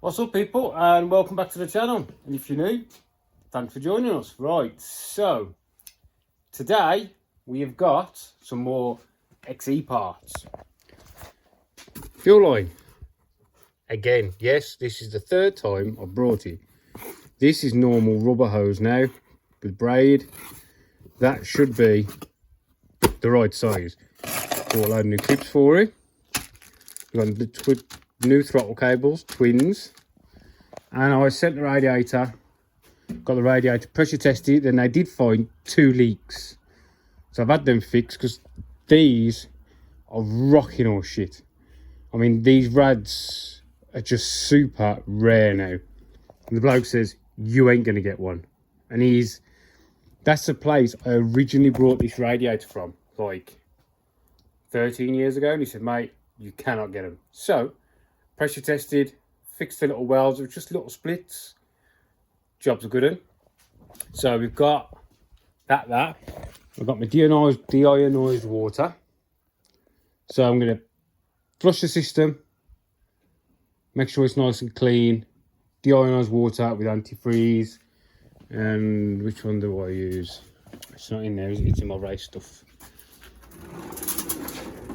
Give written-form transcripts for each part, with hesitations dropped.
What's up, people, and welcome back to the channel. And if you're new, thanks for joining us. Right, so today we have got some more XE parts. Fuel line. Again, yes, this is the third time I've brought it. This is normal rubber hose now with braid. That should be the right size. Bought a load of new clips for it. We've got the new throttle cables, twins. And I sent the radiator, got the radiator pressure tested, and they did find 2 leaks. So I've had them fixed because these are rocking all shit. I mean, these rads are just super rare now. And the bloke says, you ain't going to get one. And that's the place I originally brought this radiator from, like 13 years ago. And he said, mate, you cannot get them. So, pressure tested, fixed the little welds with just little splits. Job's a good one. So we've got that. I've got my deionized water. So I'm going to flush the system, make sure it's nice and clean. Deionized water with antifreeze. And which one do I use? It's not in there, is it? It's in my race stuff.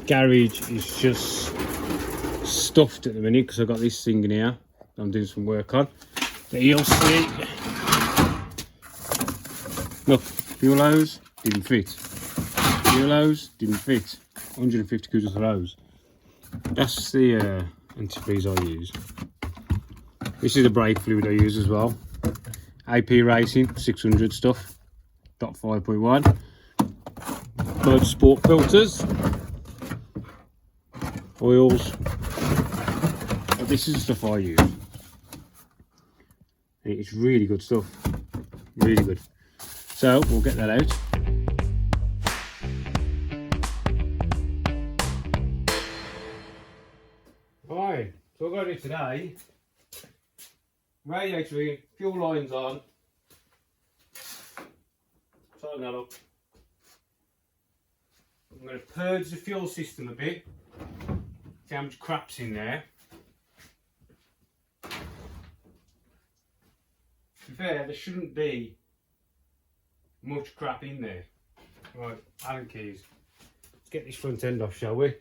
Garage is just stuffed at the minute because I've got this thing in here I'm doing some work on. But you'll see. Look, fuel hose didn't fit. Fuel hose didn't fit. 150 quid of hose. That's the antifreeze I use. This is the brake fluid I use as well. AP Racing 600 stuff. Dot 5.1. Motorsport filters. Oils. But this is the stuff I use. And it's really good stuff. Really good. So we'll get that out. Right, so what I've got to do today, radiator in, fuel lines on, tighten that up. I'm going to purge the fuel system a bit, see how much crap's in there. To be fair, there shouldn't be much crap in there. Right, Allen keys. Let's get this front end off, shall we?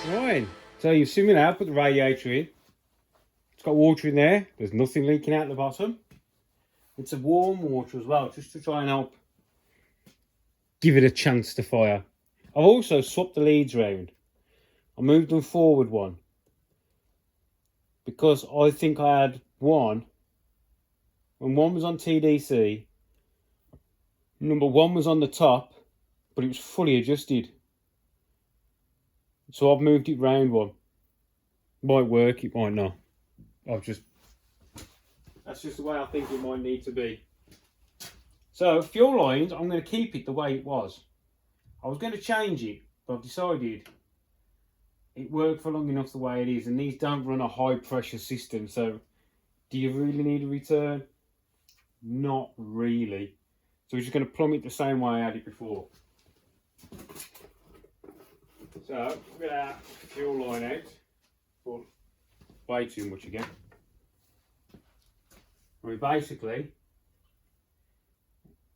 Right, so you've seen me now, put the radiator in. It's got water in there, there's nothing leaking out the bottom. It's a warm water as well, just to try and help give it a chance to fire. I've also swapped the leads round. I moved them forward one. Because I think I had one, when one was on TDC, number 1 was on the top, but it was fully adjusted. So I've moved it round one. Might work, it might not. That's just the way I think it might need to be. So fuel lines, I'm going to keep it the way it was. I was going to change it, but I've decided it worked for long enough the way it is, and these don't run a high pressure system. So do you really need a return? Not really. So we're just going to plumb it the same way I had it before. So we're going to fuel line out, but way too much again. We basically,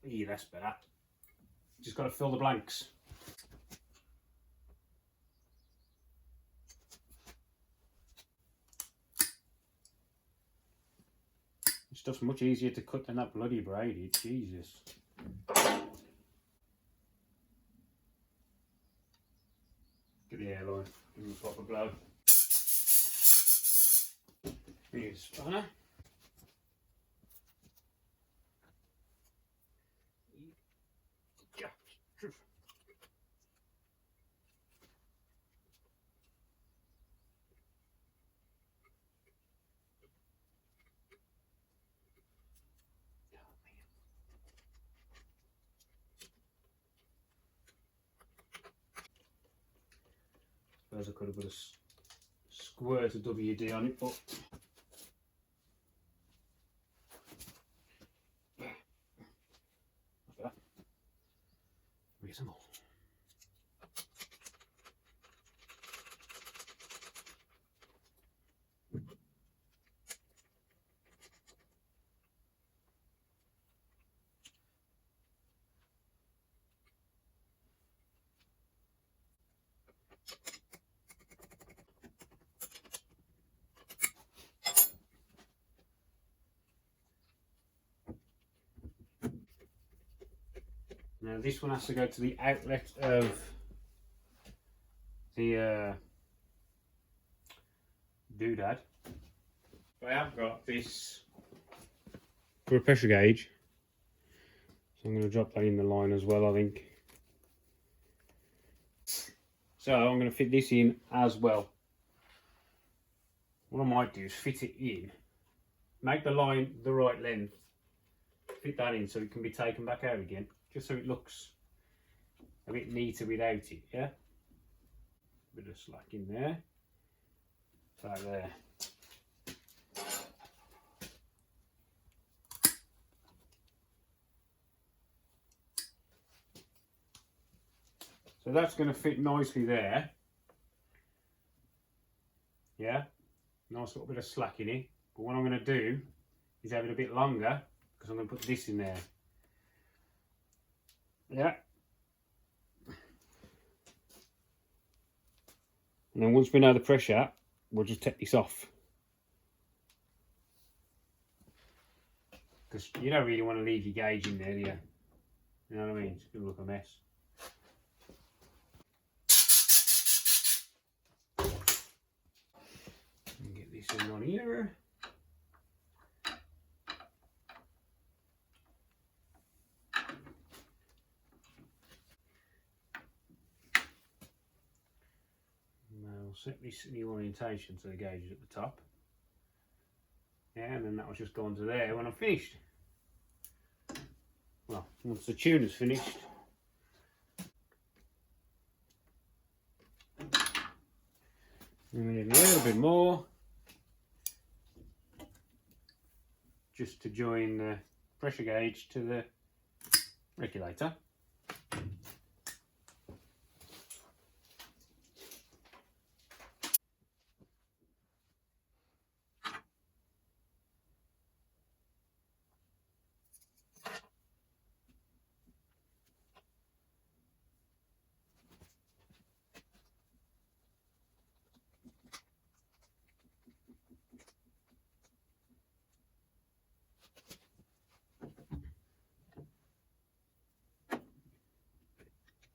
yeah, that's better. Just got to fill the blanks. This stuff's much easier to cut than that bloody braided, Jesus. Get the airline, give him a proper blow. Here's a spanner. suppose I could have put a squirt of WD on it, but reasonable. Now this one has to go to the outlet of the doodad. I have got this for a pressure gauge, so I'm going to drop that in the line as well, I think. So I'm going to fit this in as well. What I might do is fit it in, make the line the right length, fit that in so it can be taken back out again, just so it looks a bit neater without it, yeah? Bit of slack in there, so there. So that's going to fit nicely there, yeah? Nice little bit of slack in it, but what I'm going to do is have it a bit longer, because I'm going to put this in there, yeah? And then once we know the pressure, we'll just take this off. Because you don't really want to leave your gauge in there, do you? You know what I mean? It's going to look a mess. And get this in on here. I'll set this new orientation to the gauges at the top. Yeah, and then that will just go onto there when I'm finished. Well, once the tuner's finished. And we need a little bit more, just to join the pressure gauge to the regulator.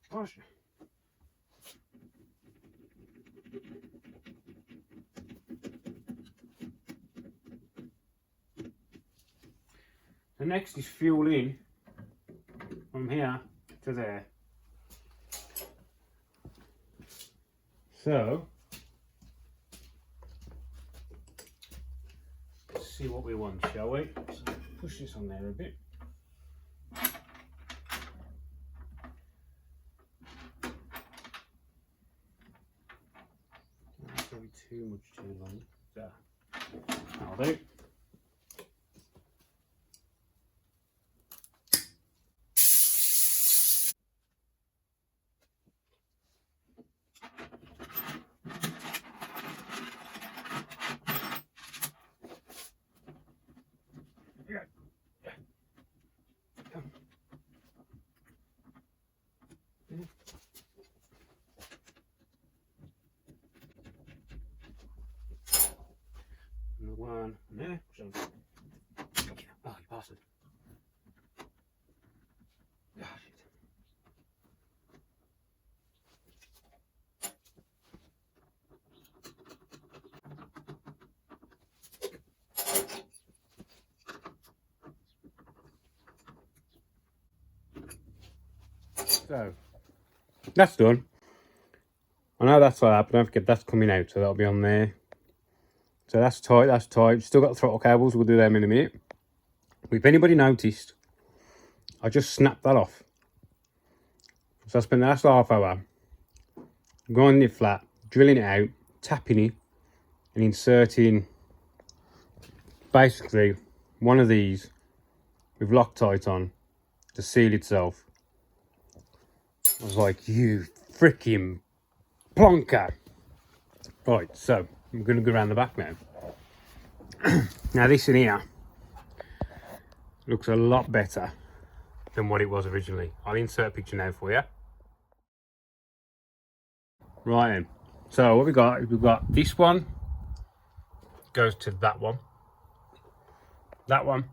Gosh. The next is fuel in from here to there. So let's see what we want, shall we? So push this on there a bit. That's probably too much too long. There. That'll do. One there. So, oh, you bastard. Oh, shit. So, that's done. I know that's like that, but don't forget that's coming out, so that'll be on there. So that's tight, that's tight. Still got the throttle cables, we'll do them in a minute. If anybody noticed, I just snapped that off. So I spent the last half hour grinding it flat, drilling it out, tapping it, and inserting basically one of these with Loctite on to seal itself. I was like, you freaking plonker. Right, so I'm going to go around the back now. Now this in here looks a lot better than what it was originally. I'll insert a picture now for you. Right then, so what we've got this one goes to that one. That one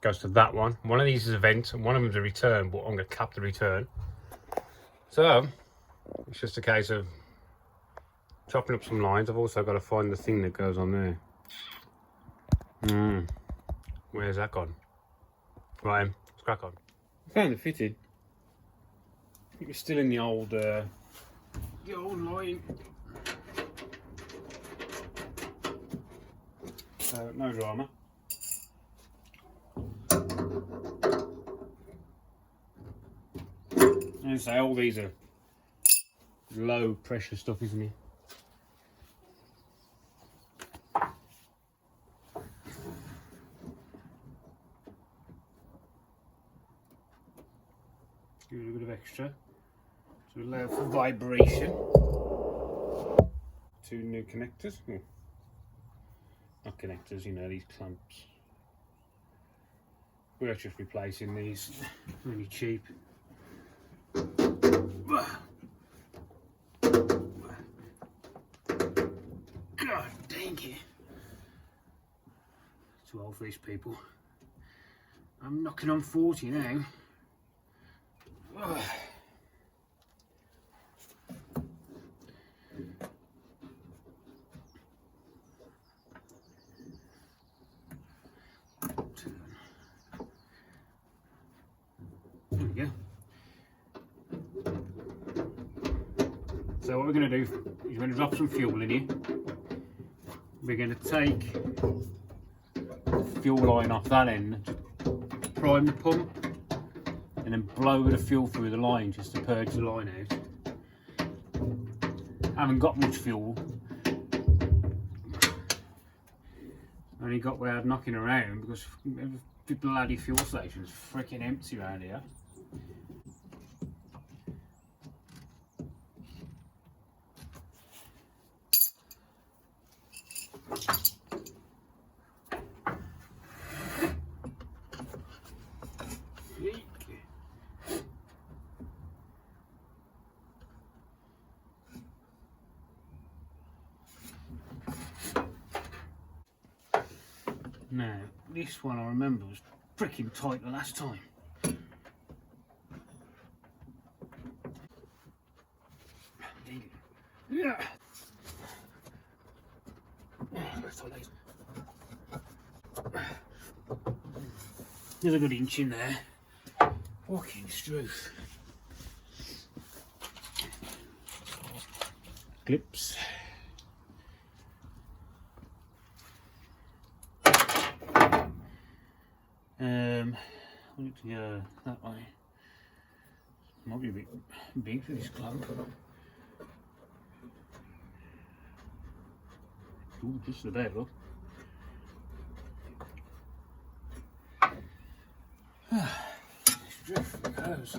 goes to that one. One of these is a vent and one of them is a return, but I'm going to cap the return. So it's just a case of chopping up some lines. I've also got to find the thing that goes on there. Where's that gone? Right, let's crack on. I found the fitted. I think it's still in the old line. So no drama. And say all these are low pressure stuff, isn't it? Give it a bit of extra to allow for vibration. Two new connectors. Oh, not connectors, you know, these clamps. We're just replacing these, really cheap. God dang it. Too old for these people. I'm knocking on 40 now. There we go. So what we're going to do is we're going to drop some fuel in here. We're going to take the fuel line off that end, just prime the pump, and then blow the fuel through the line just to purge the line out. I haven't got much fuel. Only got where I'm knocking around because the bloody fuel station's freaking empty around here. Now, this one I remember was freaking tight the last time. Yeah. There's a good inch in there. Fucking struth. Clips. I need to go that way. Might be a bit big for this clamp. Ooh, just about, look. Drift goes.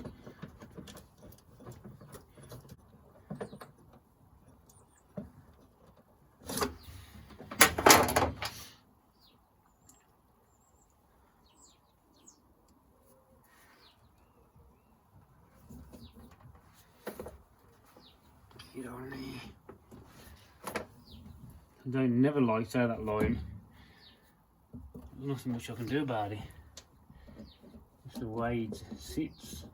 Get on there. I don't never liked how that line. There's nothing much I can do about it. Just the way it sits.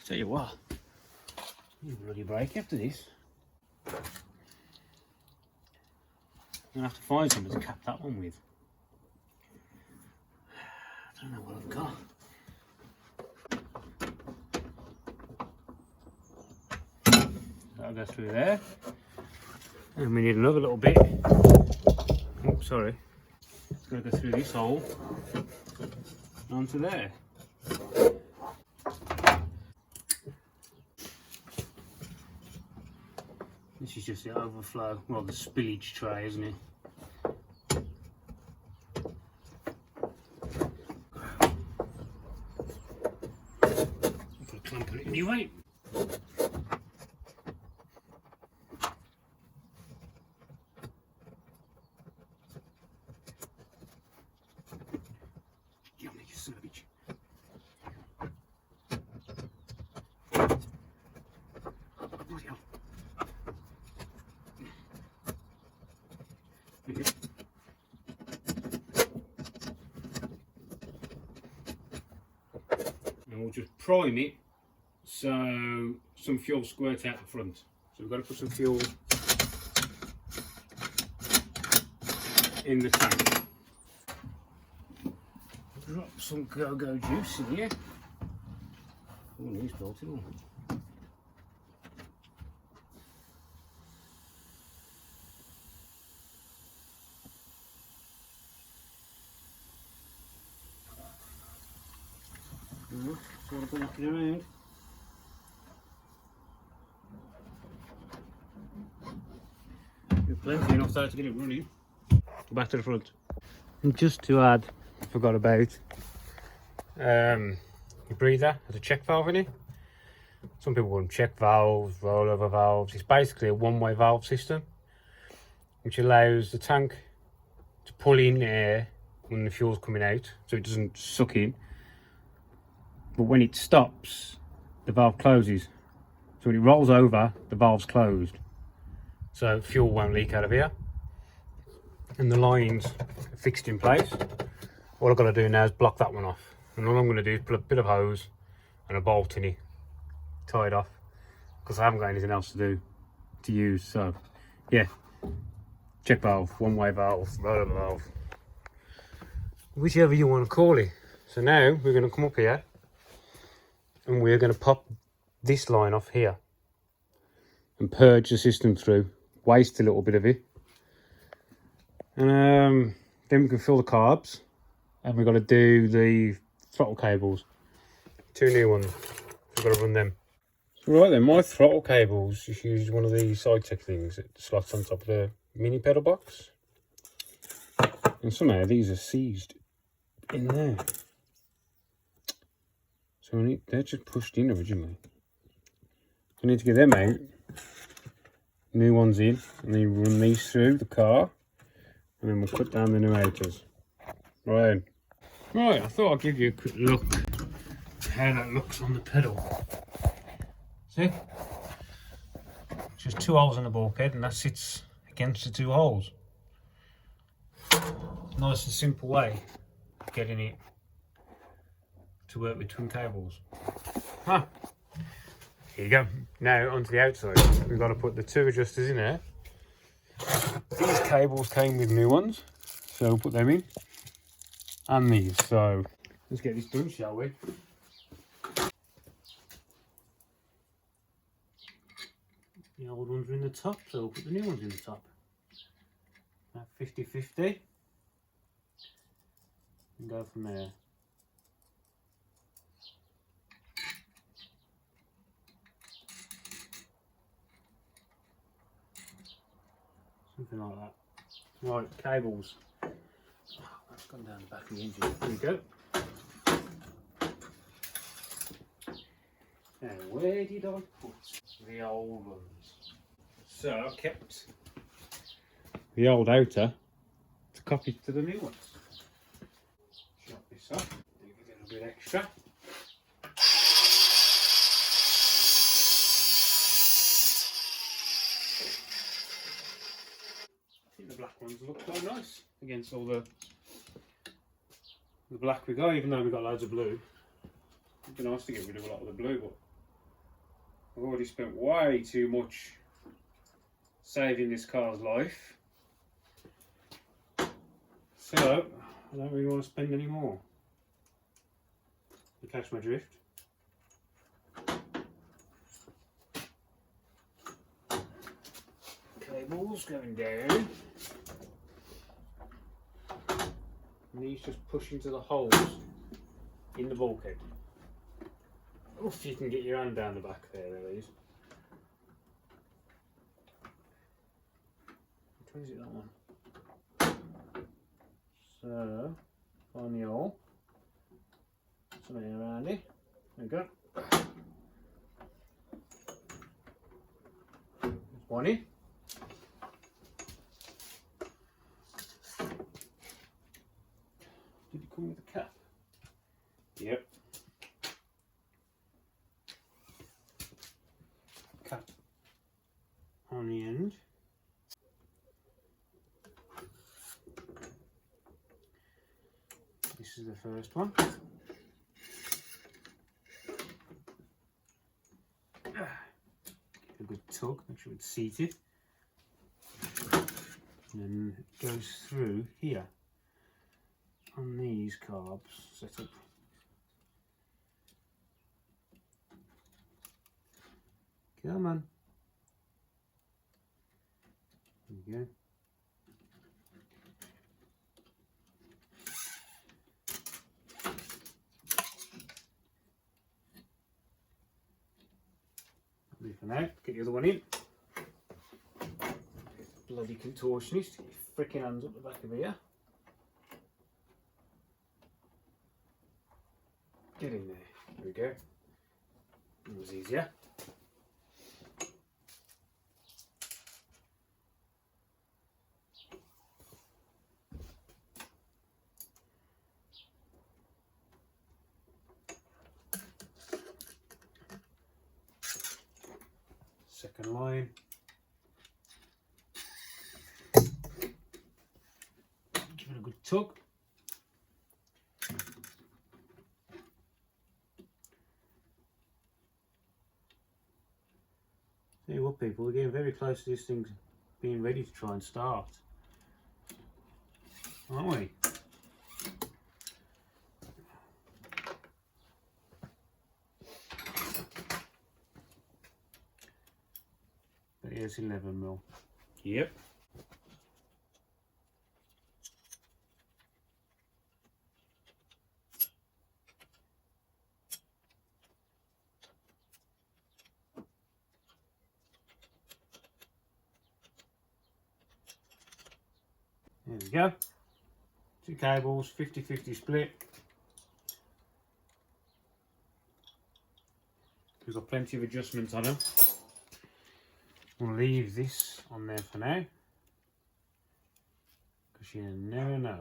Tell you what, you bloody break after this. I'm gonna have to find something to cap that one with. I don't know what I've got. That'll go through there. And we need another little bit. Oh, sorry. It's got to go through this hole onto there. This is just the overflow, well, the spillage tray, isn't it? I'll put a clamp on it anyway. And we'll just prime it so some fuel squirts out the front. So we've got to put some fuel in the tank. Drop some go-go juice in here. Oh, he's built it all. Sort of knocking around. You're plenty enough there to get it running. Go back to the front. And just to add, I forgot about your breather has a check valve in it. Some people call them check valves, rollover valves. It's basically a one-way valve system which allows the tank to pull in air when the fuel's coming out so it doesn't suck in. But when it stops, the valve closes. So when it rolls over, the valve's closed. So fuel won't leak out of here. And the lines are fixed in place. All I've got to do now is block that one off. And all I'm going to do is put a bit of hose and a bolt in it, tie it off, because I haven't got anything else to use. So yeah, check valve, one-way valve, rollover valve, whichever you want to call it. So now we're going to come up here and we're going to pop this line off here and purge the system through, waste a little bit of it, and then we can fill the carbs, and we've got to do the throttle cables, 2 new ones, we've got to run them. So right then, my throttle cables just use one of these side-tech things that slots on top of the mini pedal box, and somehow these are seized in there. So they're just pushed in originally. I need to get them out, new ones in, and then run these through the car, and then we'll put down the new outers. Right, I thought I'd give you a quick look at how that looks on the pedal. See? Just 2 holes in the bulkhead, and that sits against the 2 holes. Nice and simple way of getting it to work with twin cables. Here you go. Now onto the outside. We've got to put the 2 adjusters in there. These cables came with new ones, so we'll put them in. And these. So let's get this done, shall we? The old ones are in the top, so we'll put the new ones in the top. 50-50. And go from there. Something like that. Right, cables. That's gone down the back of the engine. There we go. And where did I put the old ones? So I kept the old outer to copy to the new ones. Shut this up, do a little bit extra. The black ones look quite nice against all the black we got, even though we've got loads of blue. It'd be nice to get rid of a lot of the blue, but I've already spent way too much saving this car's life So I don't really want to spend any more. You catch my drift? Cables going down. And these just push into the holes in the bulkhead. If you can get your hand down the back there, at least. Which one is it, that one? So, find the hole. Something around it. There we go. There's one in. Did it come with a cap? Yep. Cap on the end. This is the first one. Give it a good tug, make sure it's seated. And then it goes through here on these carbs set up. Come on. There you go. For now, get the other one in. Bloody contortionist, get your freaking hands up the back of here. Get in there. There we go. That was easier. Second line. Give it a good tug. Tell you what, people, we're getting very close to this thing being ready to try and start, aren't we? But here's 11mm. Yep. There we go. 2 cables, 50-50 split. We've got plenty of adjustments on them. We'll leave this on there for now, because you never know.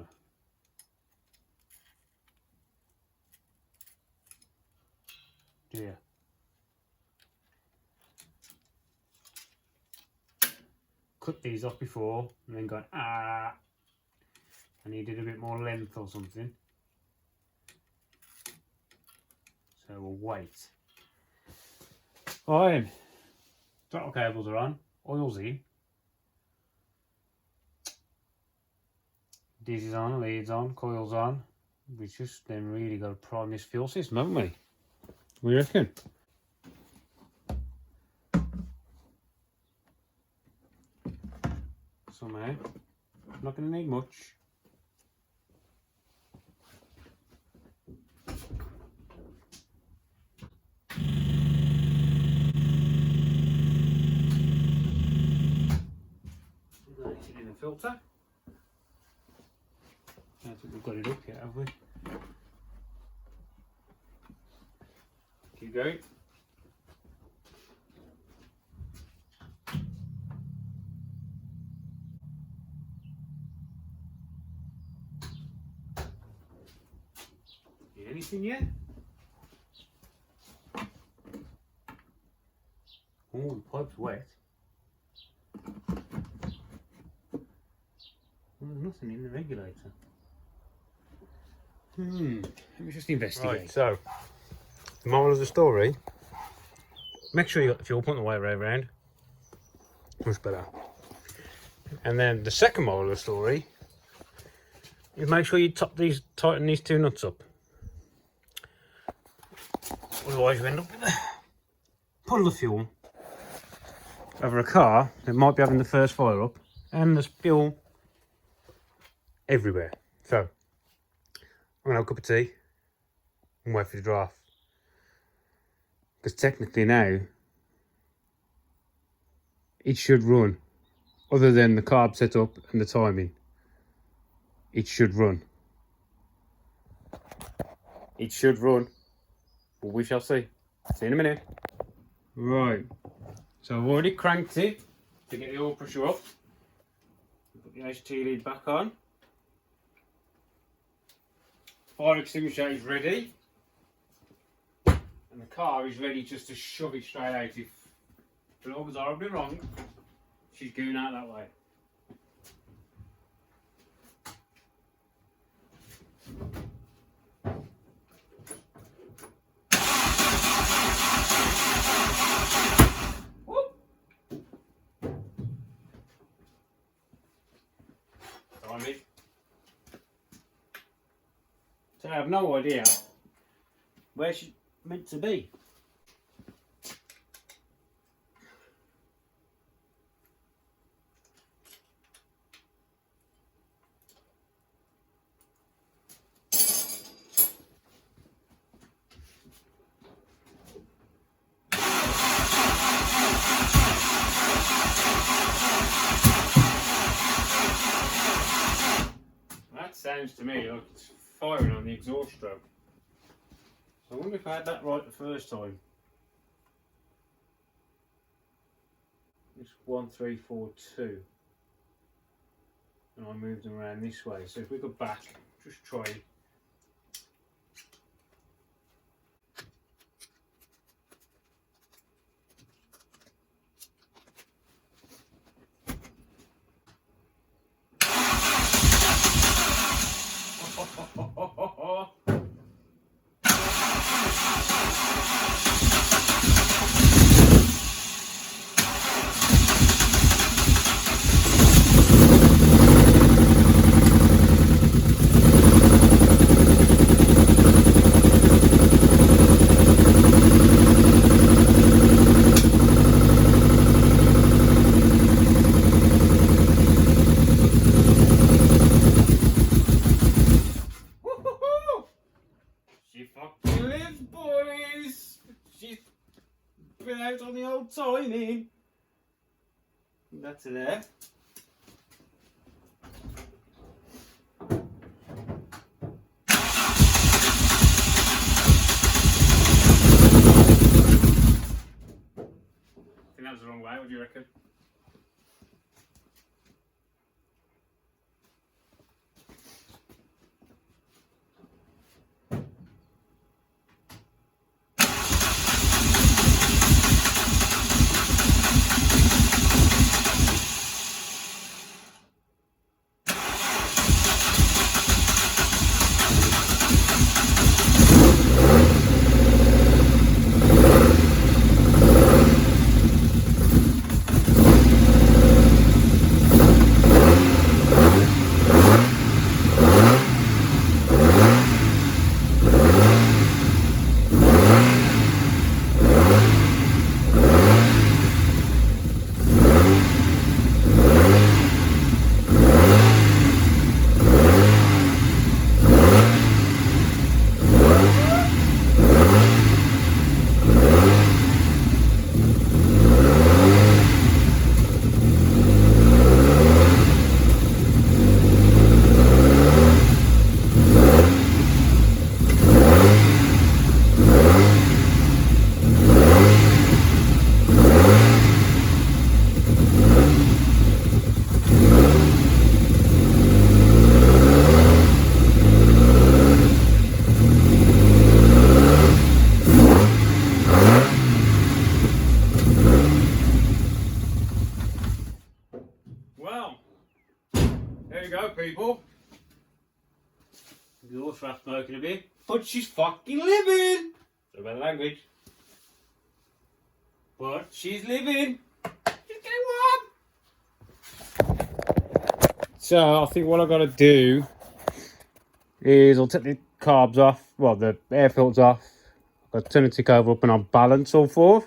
Yeah. Cut these off before and then gone, I needed a bit more length or something. So we'll wait. Fine. Throttle cables are on, oil's in. This is on, leads on, coils on. We just then really got to prime this fuel system, haven't we? What do you reckon? Somehow. Not going to need much. In the filter. I don't think we've got it up yet, have we? Keep going. Need anything yet? Oh, the pipe's wet. There's nothing in the regulator. Let me just investigate. Right, so the moral of the story: make sure you got the fuel pump the way around. Much better. And then the second moral of the story: is make sure you tighten these two nuts up. Otherwise you end up with a puddle of fuel over a car that might be having the first fire up, and there's fuel everywhere. So I'm gonna have a cup of tea and wait for the draft. Because technically now it should run, other than the carb setup and the timing. It should run. It should run, but we shall see. See you in a minute. Right, so I've already cranked it to get the oil pressure up. Put the HT lid back on. Fire extinguisher is ready. And the car is ready just to shove it straight out. If the law was horribly wrong, she's going out that way. Timing. So I have no idea where she's meant to be. That sounds to me like it's firing on the exhaust stroke. So I wonder if I had that right the first time. It's 1, 3, 4, 2. And I moved them around this way. So if we go back, just try it. She fucking lives, boys! She's been out on the old timing. That's there. I think that was the wrong way, what do you reckon? Well, there you go, people. The horse rat smoking a bit, but she's fucking living. Sorry about the language. But she's living. She's getting warm. So I think what I've got to do is I'll take the carbs off, well, the air filters off. I'll turn the tick over up and I'll balance all four.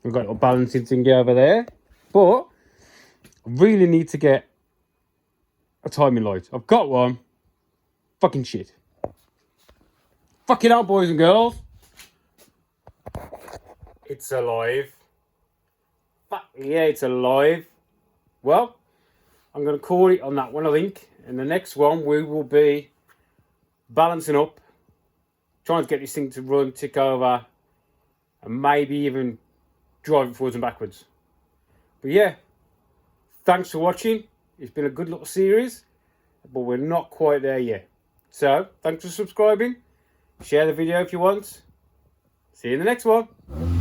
We've got a balancing thingy over there. But I really need to get a timing light. I've got one. Fucking shit. Fucking out, boys and girls. It's alive. Fuck yeah, it's alive. Well, I'm going to call it on that one, I think. And the next one, we will be balancing up, trying to get this thing to run, tick over, and maybe even drive it forwards and backwards. But yeah, thanks for watching. It's been a good little series, but we're not quite there yet. So, thanks for subscribing. Share the video if you want. See you in the next one.